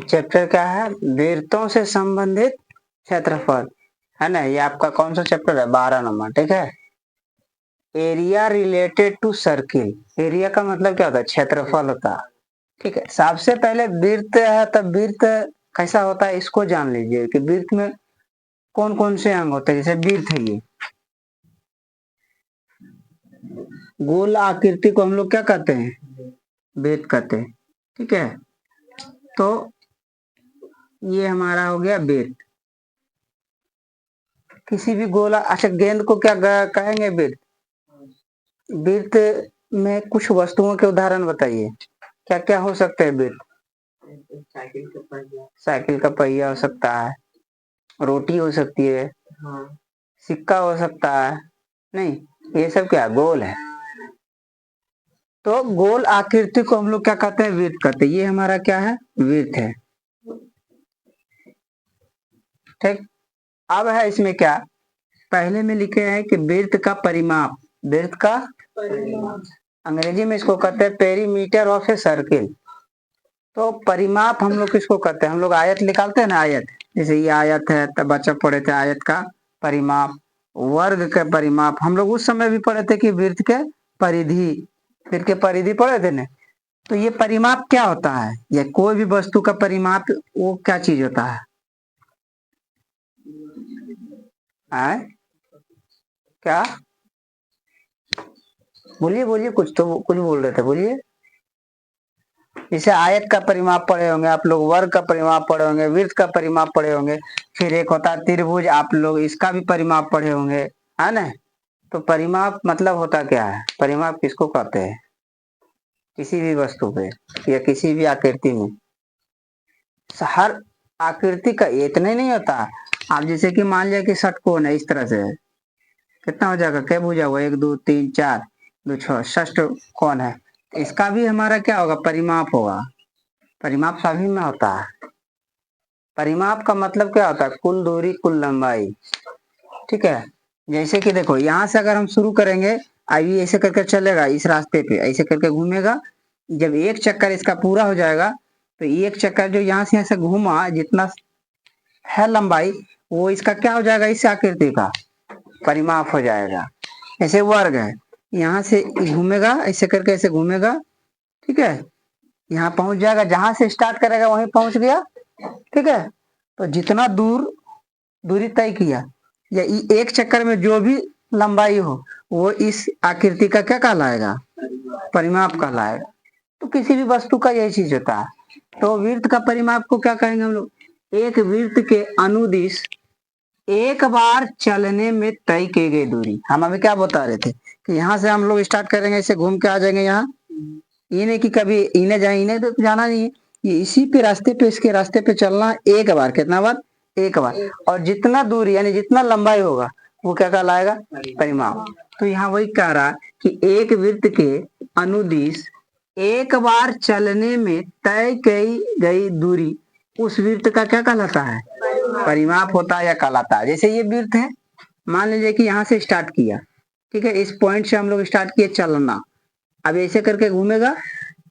Chapter क्या है? वृत्तों से संबंधित क्षेत्रफल, है ना। ये आपका कौन सा चैप्टर है? 12 नंबर, ठीक है। Area related to circle. Area का मतलब क्या होता है? क्षेत्रफल होता है, ठीक है। सबसे पहले वृत्त है, तब वृत्त कैसा होता है इसको जान लीजिए कि वृत्त में कौन कौन से अंग होते हैं। जैसे वृत्त है, ये गोल आकृति को हम लोग क्या कहते हैं? वृत्त कहते हैं, ठीक है। तो ये हमारा हो गया वृत्त। किसी भी गोला, अच्छा गेंद को क्या कहेंगे? वृत्त। वृत्त में कुछ वस्तुओं के उदाहरण बताइए, क्या क्या हो सकते हैं वृत्त? साइकिल का पहिया हो सकता है, रोटी हो सकती है, सिक्का हो सकता है, नहीं, ये सब क्या गोल है। तो गोल आकृति को हम लोग क्या कहते हैं? वृत्त कहते हैं। ये हमारा क्या है? वृत्त है, ठीक। अब है इसमें क्या, पहले में लिखे हैं कि वृत्त का परिमाप। वृत्त का अंग्रेजी में इसको कहते हैं पेरीमीटर ऑफ ए सर्किल। तो परिमाप हम लोग किसको कहते हैं? हम लोग आयत निकालते हैं ना, आयत। जैसे ये आयत है, तब बच्चा पढ़े थे आयत का परिमाप, वर्ग का परिमाप। हम लोग उस समय भी पढ़े थे कि वृत्त के परिधि, वृत्त के परिधि पढ़े थे ना। तो ये परिमाप क्या होता है? या कोई भी वस्तु का परिमाप वो क्या चीज होता है? आए? क्या बोलिए बोलिए, कुछ तो कुछ बोल रहे थे, बोलिए। जैसे आयत का परिमाप पढ़े होंगे आप लोग, वर्ग का परिमाप पढ़े होंगे, वृत्त का परिमाप पढ़े होंगे, फिर एक होता है त्रिभुज, आप लोग इसका भी परिमाप पढ़े होंगे, है ना। तो परिमाप मतलब होता क्या है? परिमाप किसको कहते हैं? किसी भी वस्तु पे या किसी भी आकृति में, हर आकृति का इतना ही नहीं होता। आप जैसे कि मान लिया कि षटकोण है, इस तरह से कितना हो जाएगा? क्या भुजा हुआ? 1 2 3 4 2 6 षष्ठ कोण है। इसका भी हमारा क्या होगा? परिमाप होगा। परिमाप सभी में होता है। परिमाप का मतलब क्या होता है? कुल दूरी, कुल लंबाई, ठीक है। जैसे कि देखो, यहाँ से अगर हम शुरू करेंगे, आइए ऐसे करके चलेगा इस रास्ते पे, ऐसे करके घूमेगा। जब एक चक्कर इसका पूरा हो जाएगा, तो एक चक्कर जो यहाँ से घूमा, जितना है लंबाई, वो इसका क्या हो जाएगा? इस आकृति का परिमाप हो जाएगा। ऐसे वर्ग है, यहाँ से घूमेगा, ऐसे करके ऐसे घूमेगा, ठीक है। यहाँ पहुंच जाएगा, जहां से स्टार्ट करेगा वहीं पहुंच गया, ठीक है। तो जितना दूरी तय किया, या एक चक्कर में जो भी लंबाई हो, वो इस आकृति का क्या कहलाएगा? परिमाप कहलाएगा। तो किसी भी वस्तु का यही चीज होता है। तो वृत्त का परिमाप को क्या कहेंगे हम लोग? एक वृत्त के अनुदिश एक बार चलने में तय की गई दूरी। हम अभी क्या बता रहे थे कि यहाँ से हम लोग स्टार्ट करेंगे, ऐसे घूम के आ जाएंगे यहाँ। ये नहीं कि कभी इन्हें जाए, इन्हें तो जाना नहीं है, ये इसी पे रास्ते पे, इसके रास्ते पे चलना एक बार। कितना बार? एक बार। और जितना दूरी यानी जितना लंबाई होगा, वो क्या कहलाएगा? परिमाप। तो यहाँ वही कह रहा है कि एक वृत्त के अनुदिश एक बार चलने में तय की गई दूरी उस वृत्त का क्या कहलाता है? परिमाप होता है या कहलाता है। जैसे ये वृत्त है, मान लीजिए कि यहाँ से स्टार्ट किया, ठीक है, इस पॉइंट से हम लोग स्टार्ट किए चलना। अब ऐसे करके घूमेगा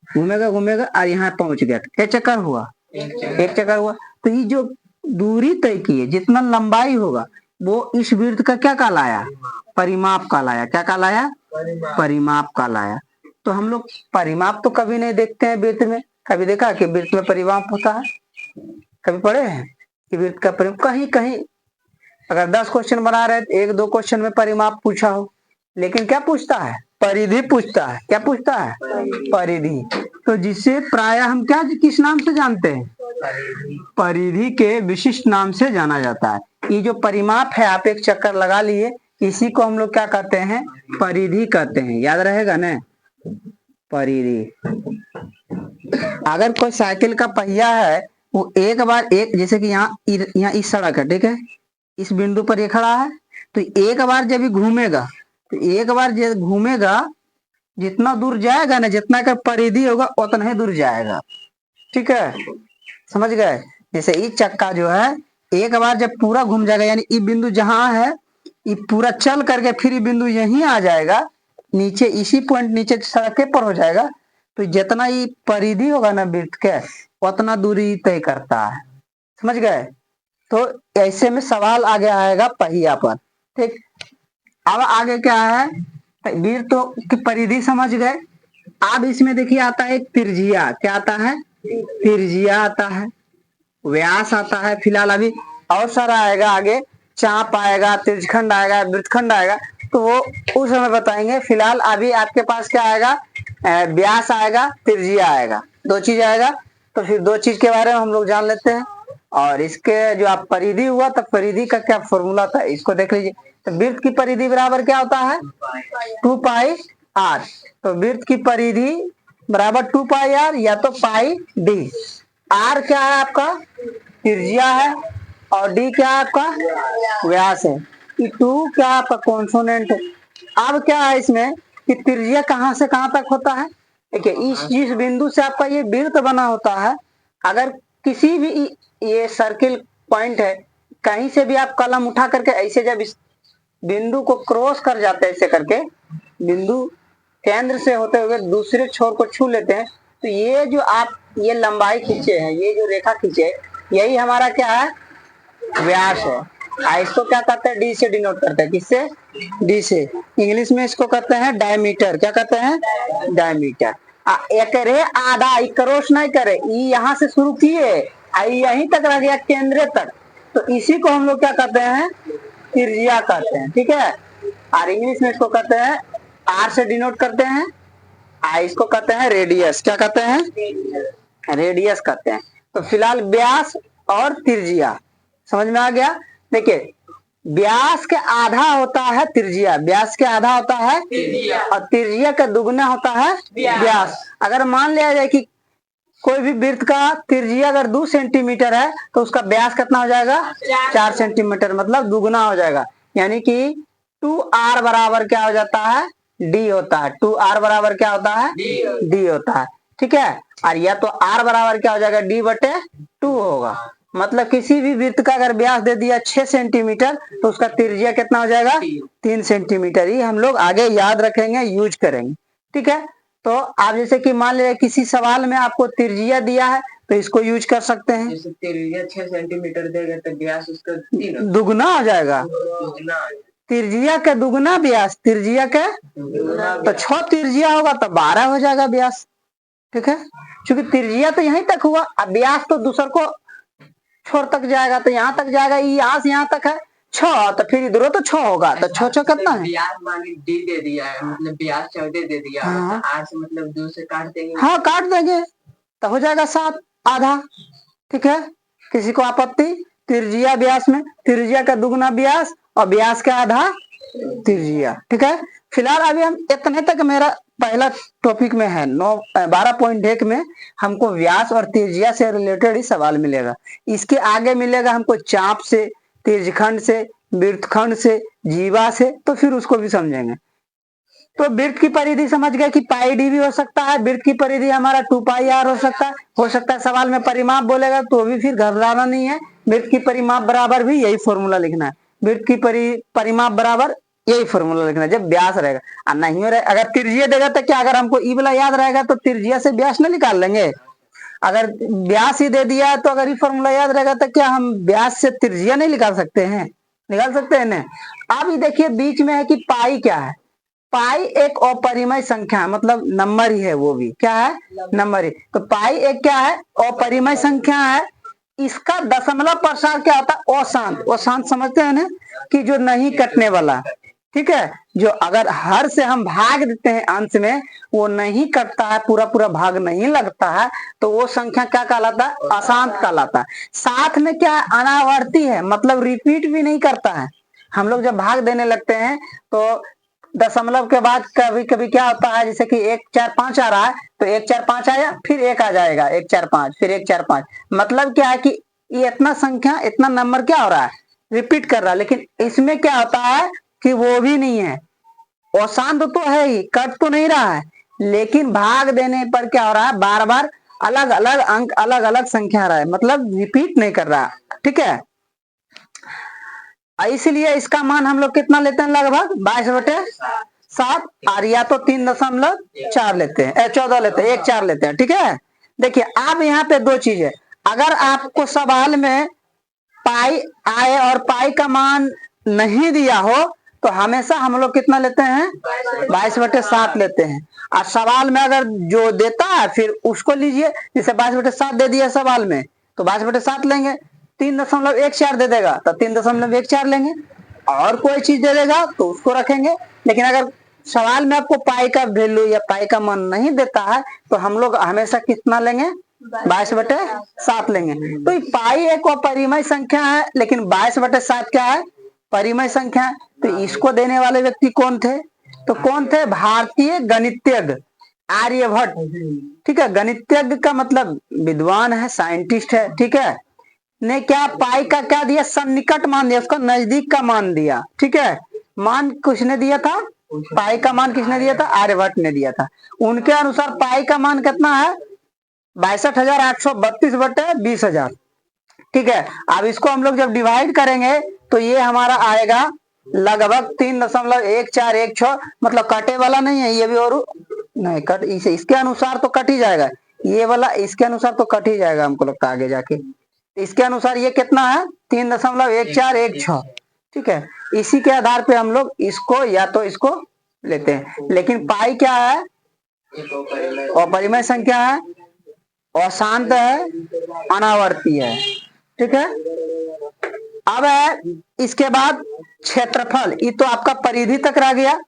घूमेगा घूमेगा और यहाँ पहुंच गया। क्या चक्कर हुआ? एक चक्कर हुआ। तो ये जो दूरी तय की है, जितना लंबाई होगा, वो इस वृत्त का क्या कहलाया? परिमाप कहलाया। क्या कहलाया? परिमाप कहलाया। तो हम लोग परिमाप तो कभी नहीं देखते हैं वृत्त में। कभी देखा कि वृत्त में परिमाप होता है? कभी पढ़े हैं कि वृत्त का परिमाप? कहीं कहीं अगर 10 क्वेश्चन बना रहे तो 1 2 क्वेश्चन में परिमाप पूछा हो, लेकिन क्या पूछता है? परिधि पूछता है। क्या पूछता है? परिधि। तो जिसे प्राय हम क्या किस नाम से जानते हैं? परिधि के विशिष्ट नाम से जाना जाता है। ये जो परिमाप है, आप एक चक्कर लगा लिए, इसी को हम लोग क्या कहते हैं? परिधि कहते हैं। याद रहेगा ना, परिधि। अगर कोई साइकिल का पहिया है, वो एक बार एक, जैसे कि यहाँ इस सड़क है, ठीक है, इस बिंदु पर ये खड़ा है, तो एक बार जब ये घूमेगा, तो एक बार जब घूमेगा, जितना दूर जाएगा ना, जितना का परिधि होगा उतना ही दूर जाएगा, ठीक है। समझ गए? जैसे ये चक्का जो है, एक बार जब पूरा घूम जाएगा, यानी ये बिंदु जहां है, ये पूरा चल करके फिर ये बिंदु यहीं आ जाएगा, नीचे इसी पॉइंट नीचे सड़के पर हो जाएगा। तो जितना ये परिधि होगा ना वृत्त के, उतना दूरी तय करता है। समझ गए? तो ऐसे में सवाल आगे आएगा पहिया पर। ठीक, अब आगे क्या है, वृत्त की परिधि समझ गए। अब इसमें देखिए आता है त्रिज्या। क्या आता है? त्रिज्या आता है, व्यास आता है। फिलहाल अभी और सारा आएगा आगे, चाप आएगा, त्रिज्यखंड आएगा, वृत्तखंड आएगा, तो वो उस समय बताएंगे। फिलहाल अभी आपके पास क्या आएगा, व्यास आएगा, त्रिज्या आएगा, दो चीज आएगा। तो फिर दो चीज के बारे में हम लोग जान लेते हैं। और इसके जो आप परिधि हुआ, तो परिधि का क्या फॉर्मूला था इसको देख लीजिए। तो वृत्त की परिधि बराबर क्या होता है? 2 पाई आर। तो वृत्त की परिधि बराबर 2 पाई आर या तो पाई डी। आर क्या है आपका? त्रिज्या है, और डी क्या है आपका? व्यास है। ये 2 क्या है आपका? कॉन्सोनेंट है। अब क्या है इसमें कि त्रिज्या कहां से कहां तक होता है? देखिए, इस जिस बिंदु से आपका ये वृत्त बना होता है, अगर किसी भी ये सर्किल पॉइंट है, कहीं से भी आप कलम उठा करके ऐसे जब इस बिंदु को क्रॉस कर जाते हैं, ऐसे करके बिंदु केंद्र से होते हुए दूसरे छोर को छू लेते हैं, तो ये जो आप ये लंबाई खींचे हैं, ये जो रेखा खींचे, यही हमारा क्या है? व्यास है। इसको क्या कहते हैं? डी से डिनोट करते हैं। किससे? डी से। इंग्लिश में इसको कहते हैं डायमीटर। क्या कहते हैं? डायमीटर। एक रे आधा क्रॉस नहीं करे, यहाँ से शुरू किए यहीं तक रह गया केंद्र तक, तो इसी को हम लोग क्या कहते हैं? त्रिज्या कहते हैं। ठीक है, और इंग्लिश में इसको कहते हैं आर से डिनोट करते हैं। इसको कहते हैं रेडियस। क्या कहते हैं? रेडियस कहते हैं। तो फिलहाल व्यास और त्रिज्या समझ में आ गया। देखिए, व्यास के आधा होता है त्रिज्या, व्यास के आधा होता है और त्रिज्या का दुगना होता है व्यास। अगर मान लिया जाए कि कोई भी वृत्त का त्रिज्या अगर 2 सेंटीमीटर है, तो उसका व्यास कितना हो जाएगा? 4 सेंटीमीटर, मतलब दुगना हो जाएगा। यानी कि 2r बराबर क्या हो जाता है? डी होता है। 2r बराबर क्या होता है? डी होता है। ठीक है, और या तो r बराबर क्या हो जाएगा? d बटे 2 होगा। मतलब किसी भी वृत्त का अगर व्यास दे दिया 6 सेंटीमीटर, तो उसका त्रिज्या कितना हो जाएगा? 3 सेंटीमीटर। ही हम लोग आगे याद रखेंगे, यूज करेंगे। ठीक है, तो आप जैसे कि मान लीजिए किसी सवाल में आपको त्रिज्या दिया है, तो इसको यूज कर सकते हैं। जैसे त्रिज्या 6 सेंटीमीटर देगा तो व्यास उसका दुगना हो जाएगा। त्रिज्या का दुगना व्यास, त्रिज्या का तो 6 त्रिज्या होगा तो 12 हो जाएगा व्यास। ठीक है, क्योंकि त्रिज्या तो यहीं तक हुआ, अब व्यास तो दूसर को छोर तक जाएगा, तो यहाँ तक जाएगा, यहाँ से यहाँ तक है 6, तो फिर इधर तो 6 होगा, तो 6 6 कितना है? व्यास माने डी दे दिया है, मतलब व्यास 14 दे दिया। हाँ, तो आर से मतलब 2 से काट देंगे। हाँ, काट देंगे तो हो जाएगा 7 आधा। ठीक है, किसी को आपत्ति? त्रिज्या व्यास में त्रिज्या का दुगना व्यास और व्यास का आधा त्रिज्या। ठीक है, फिलहाल अभी हम इतने तक मेरा पहला टॉपिक में है। 12.1 में हमको व्यास और त्रिज्या से रिलेटेड ही सवाल मिलेगा। इसके आगे मिलेगा हमको चाप से, त्रिज्यखंड से, वृत्तखंड से, जीवा से, तो फिर उसको भी समझेंगे। तो वृत्त की परिधि समझ गए कि पाई डी भी हो सकता है, वृत्त की परिधि हमारा 2 पाई आर हो सकता है। सवाल में परिमाप बोलेगा तो भी फिर घबराना नहीं है। वृत्त की परिमाप बराबर भी यही फॉर्मूला लिखना है। वृत्त की परिमाप बराबर यही फॉर्मूला लिखना है जब व्यास रहेगा। और नहीं रहे, अगर त्रिज्या देगा तो क्या, अगर हमको ई वाला याद रहेगा तो त्रिज्या से व्यास न निकाल लेंगे। अगर व्यास ही दे दिया तो अगर ये फॉर्मूला याद रहेगा तो क्या हम व्यास से त्रिज्या नहीं निकाल सकते हैं? निकाल सकते हैं ना। अब ये देखिए बीच में है कि पाई क्या है? पाई एक अपरिमेय संख्या है, मतलब नंबर ही है, वो भी क्या है? नंबर ही। तो पाई एक क्या है? अपरिमेय संख्या है। इसका दशमलव प्रसार क्या होता है? अशांत। अशांत समझते हैं ना, कि जो नहीं कटने वाला। ठीक है, जो अगर हर से हम भाग देते हैं अंश में, वो नहीं कटता है, पूरा पूरा भाग नहीं लगता है, तो वो संख्या क्या कहलाता है? अशांत कहलाता है। साथ में क्या है? अनावर्ती है, मतलब रिपीट भी नहीं करता है। हम लोग जब भाग देने लगते हैं तो दशमलव के बाद कभी कभी क्या होता है, जैसे कि 1 4 5 आ रहा है, तो 1 4 5 आया, फिर 1 आ जाएगा, 1 4 5, फिर 1 4 5। मतलब क्या है कि ये इतना संख्या, इतना नंबर क्या हो रहा है? रिपीट कर रहा है। लेकिन इसमें क्या होता है कि वो भी नहीं है। अशांत तो है ही, कट तो नहीं रहा है, लेकिन भाग देने पर क्या हो रहा है? बार बार अलग अलग अंक, अलग अलग संख्या आ रहा है, मतलब रिपीट नहीं कर रहा। ठीक है, इसलिए इसका मान हम लोग कितना लेते हैं, लगभग 22/7, और या तो 3.4 लेते हैं, 14 लेते हैं, 1/4 लेते हैं। ठीक है, देखिए अब यहाँ पे दो चीजें, अगर आपको सवाल में पाई आए और पाई का मान नहीं दिया हो तो हमेशा हम लोग कितना लेते हैं, 22/7 लेते हैं। और सवाल में अगर जो देता है फिर उसको लीजिए, जैसे 22/7 दे दिया सवाल में तो 22/7 लेंगे, 3.14 दे देगा तो 3.14 लेंगे, और कोई चीज दे देगा तो उसको रखेंगे। लेकिन अगर सवाल में आपको पाई का वैल्यू या पाई का मान नहीं देता है तो हम लोग हमेशा कितना लेंगे, 22/7 लेंगे। तो पाई एक अपरिमेय संख्या है, लेकिन 22/7 क्या है, परिमेय संख्या है। तो इसको देने वाले व्यक्ति कौन थे, तो कौन थे, भारतीय गणितज्ञ आर्यभट्ट। ठीक है, गणितज्ञ का मतलब विद्वान है, साइंटिस्ट है। ठीक है, ने क्या पाई का क्या दिया, सन्निकट मान दिया, उसका नजदीक का मान दिया। ठीक है, मान किसने दिया था, पाई का मान किसने दिया था, आर्यभट्ट ने दिया था। उनके अनुसार पाई का मान कितना है, 62,832/20,000। ठीक है, अब इसको हम लोग जब डिवाइड करेंगे तो ये हमारा आएगा लगभग 3.1416, मतलब कटे वाला नहीं है ये भी, और नहीं कट, इसके अनुसार तो कट ही जाएगा, ये वाला इसके अनुसार तो कट ही जाएगा हमको लगता है आगे जाके। इसके अनुसार ये कितना है, 3.1416। ठीक है, इसी के आधार पे हम लोग इसको या तो इसको लेते हैं। लेकिन पाई क्या है, अपरिमेय संख्या है, अशांत है, अनावर्ती है। ठीक है, अब है इसके बाद क्षेत्रफल, ये तो आपका परिधि तक रह गया।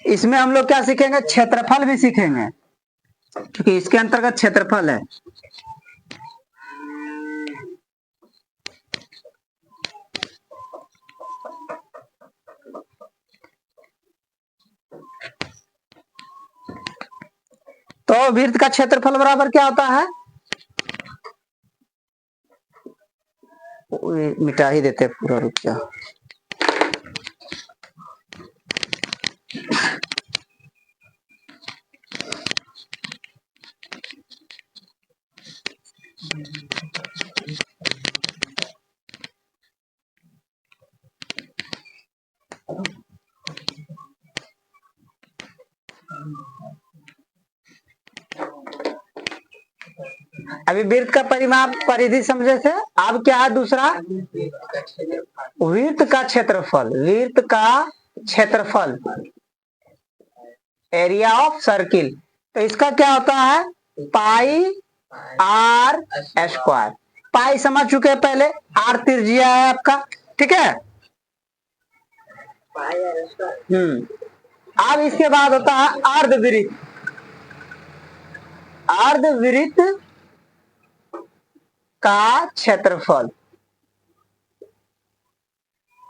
इसमें हम लोग क्या सीखेंगे, क्षेत्रफल भी सीखेंगे, क्योंकि इसके अंतर्गत क्षेत्रफल है। तो वृत्त का क्षेत्रफल बराबर क्या होता है, मिटा ही देते पूरा, रुक जा। अभी वृत्त का परिमाप परिधि समझे थे, अब क्या है दूसरा, वृत्त का क्षेत्रफल। वृत्त का क्षेत्रफल, एरिया ऑफ सर्किल, तो इसका क्या होता है, पाई आर स्क्वायर। पाई समझ चुके हैं पहले, आर त्रिज्या है आपका। ठीक है, अब इसके बाद होता है अर्धवृत्त। अर्धवृत्त का क्षेत्रफल,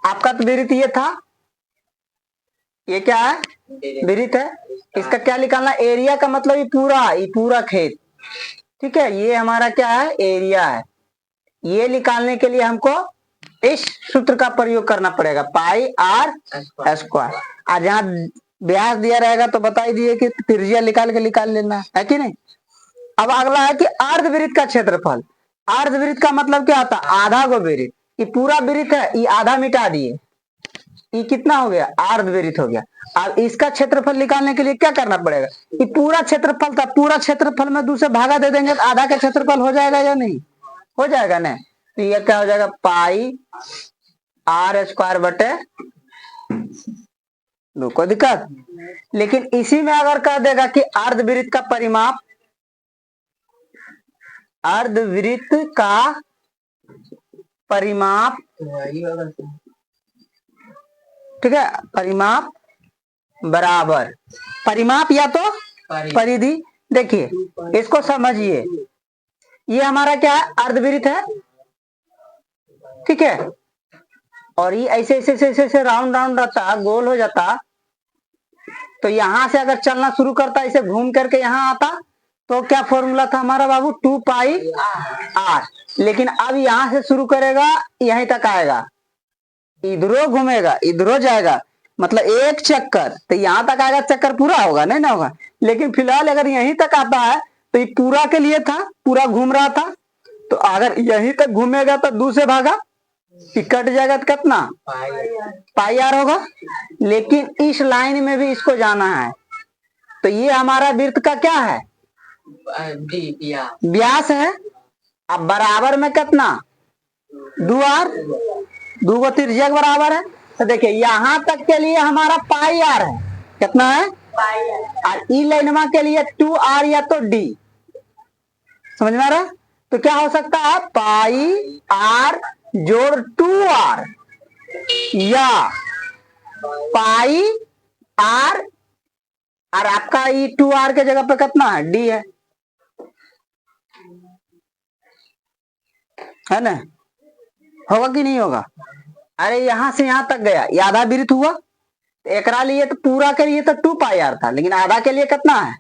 आपका तो वृत्त ये था, ये क्या है, वृत्त है। इसका क्या निकालना, एरिया का मतलब ये पूरा खेत। ठीक है, ये हमारा क्या है, एरिया है। ये निकालने के लिए हमको इस सूत्र का प्रयोग करना पड़ेगा, पाई आर स्क्वायर। और जहां व्यास दिया रहेगा तो बता ही दिए कि त्रिज्या निकाल लेना है कि नहीं। अब अगला है कि अर्धवृत्त का क्षेत्रफल। अर्धवृत्त का मतलब क्या होता है, आधा को वृत्त, ये पूरा वृत्त है, ये आधा मिटा दिए, ये कितना हो गया, अर्धवृत्त हो गया। अब इसका क्षेत्रफल निकालने के लिए क्या करना पड़ेगा, ये पूरा क्षेत्रफल था, पूरा क्षेत्रफल में दूसरे भागा दे देंगे तो आधा का क्षेत्रफल हो जाएगा या नहीं, हो जाएगा ना। तो ये क्या हो जाएगा, पाई आर स्क्वायर बटे 2, कोई दिक्कत। लेकिन इसी में अगर कह देगा कि अर्धवृत्त का परिमाप, अर्धवृत्त का परिमाप, ठीक है, परिमाप बराबर, परिमाप या तो परिधि। देखिए इसको समझिए, ये हमारा क्या है, अर्धवृत्त है। ठीक है, और ये ऐसे ऐसे ऐसे ऐसे राउंड राउंड रहता, गोल हो जाता। तो यहां से अगर चलना शुरू करता, इसे घूम करके यहाँ आता, तो क्या फॉर्मूला था हमारा बाबू, 2 पाई आर। लेकिन अब यहां से शुरू करेगा, यहीं तक आएगा, इधरों घूमेगा, इधरों जाएगा, मतलब एक चक्कर, तो यहां तक आएगा, चक्कर पूरा होगा, नहीं ना होगा। लेकिन फिलहाल अगर यहीं तक आता है तो ये पूरा के लिए था, पूरा घूम रहा था, तो अगर यहीं तक घूमेगा तो 2 से भागा, ये कट जाएगा तो कितना पाई आर होगा। लेकिन इस लाइन में भी इसको जाना है, तो ये हमारा वृत्त का क्या है, व्यास है। अब बराबर में कितना 2r, 2 को त्रिज्या के बराबर है। तो देखिए यहां तक के लिए हमारा पाई आर है, कितना है और ई लाइनमा के लिए 2r या तो d, समझ में आ रहा है। तो क्या हो सकता है पाई आर जोड़ 2r या पाई आर और आपका ये 2r के जगह पे कितना है d है ना, होगा कि नहीं होगा। अरे यहां से यहां तक गया, ये आधा वृत्त हुआ, तो एकरा लिए तो पूरा के लिए तो 2 पाई आर था, लेकिन आधा के लिए कितना है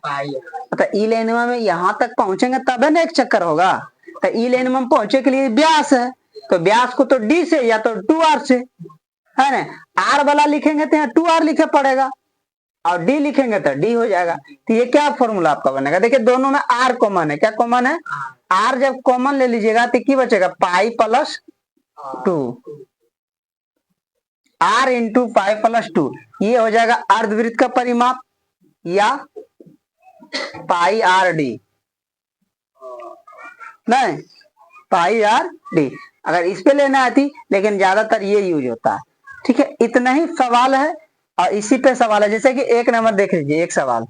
तो ई लेनमा में यहां तक पहुंचेंगे तब है ना एक चक्कर होगा। तो ई लेनमा में पहुंचे के लिए व्यास है, तो व्यास को तो डी से या तो 2r से, है ना। आर वाला लिखेंगे तो यहाँ 2r लिखे पड़ेगा और डी लिखेंगे तो डी हो जाएगा। तो ये क्या फॉर्मूला आपका बनेगा, देखिए दोनों में आर कॉमन है, क्या कॉमन है आर, जब कॉमन ले लीजिएगा तो क्या बचेगा pi plus 2, r into pi plus 2, ये हो जाएगा अर्धवृत्त का परिमाप या पाई आर डी, नहीं पाई आर डी। अगर इस पे लेना आती, लेकिन ज्यादातर ये यूज होता है। ठीक है, इतना ही सवाल है और इसी पे सवाल है। जैसे कि एक नंबर देख लीजिए, एक सवाल,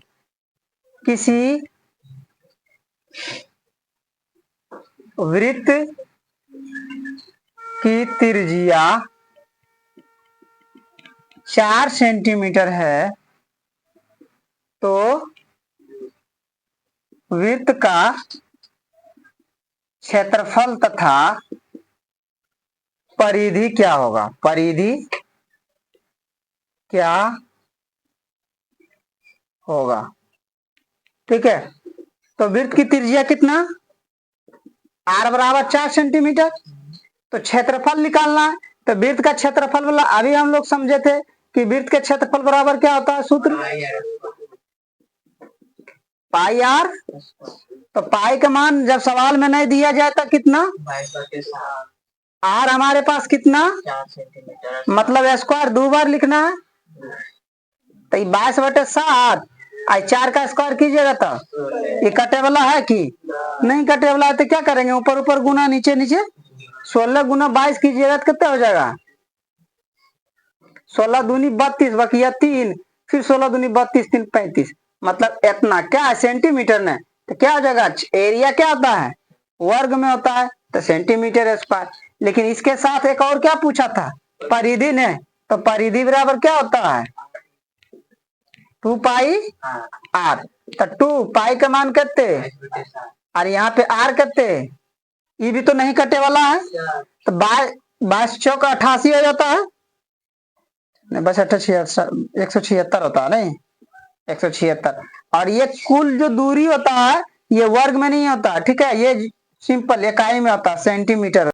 किसी वृत्त की त्रिज्या 4 सेंटीमीटर है, तो वृत्त का क्षेत्रफल तथा परिधि क्या होगा, परिधि क्या होगा। ठीक है, तो वृत्त की त्रिज्या कितना, r बराबर 4 सेंटीमीटर, तो क्षेत्रफल निकालना है। तो वृत्त का क्षेत्रफल वाला अभी हम लोग समझे थे कि वृत्त के क्षेत्रफल बराबर क्या होता है, सूत्र पाई आर। तो पाई का मान जब सवाल में नहीं दिया जाए तो कितना, आर हमारे पास कितना 4 सेंटीमीटर, मतलब स्क्वायर 2 बार लिखना है। तो 22/7 आई 4 का स्क्वायर कीजिएगा तो ये कटे वाला है कि नहीं कटे वाला है, तो क्या करेंगे ऊपर ऊपर गुना नीचे नीचे, 16 गुना 22 कीजिएगा तो कितना हो जाएगा 16 दूनी 32 बाकी 3, फिर 16 दूनी 32 3 35, मतलब इतना क्या है सेंटीमीटर ने। तो क्या हो जाएगा, एरिया क्या होता है वर्ग में होता है, तो सेंटीमीटर स्क्वायर। लेकिन इसके साथ एक और क्या पूछा था परिधि ने, तो परिधि बराबर क्या होता है 2 पाई आर। तो 2 पाई का मान कितने और यहाँ पे आर कितने, ये भी तो नहीं कटे वाला है, तो 22 चौक 88 हो जाता है, बस 176 होता है, नहीं 176। और ये कुल जो दूरी होता है ये वर्ग में नहीं होता, ठीक है, ये सिंपल इकाई में होता है, सेंटीमीटर।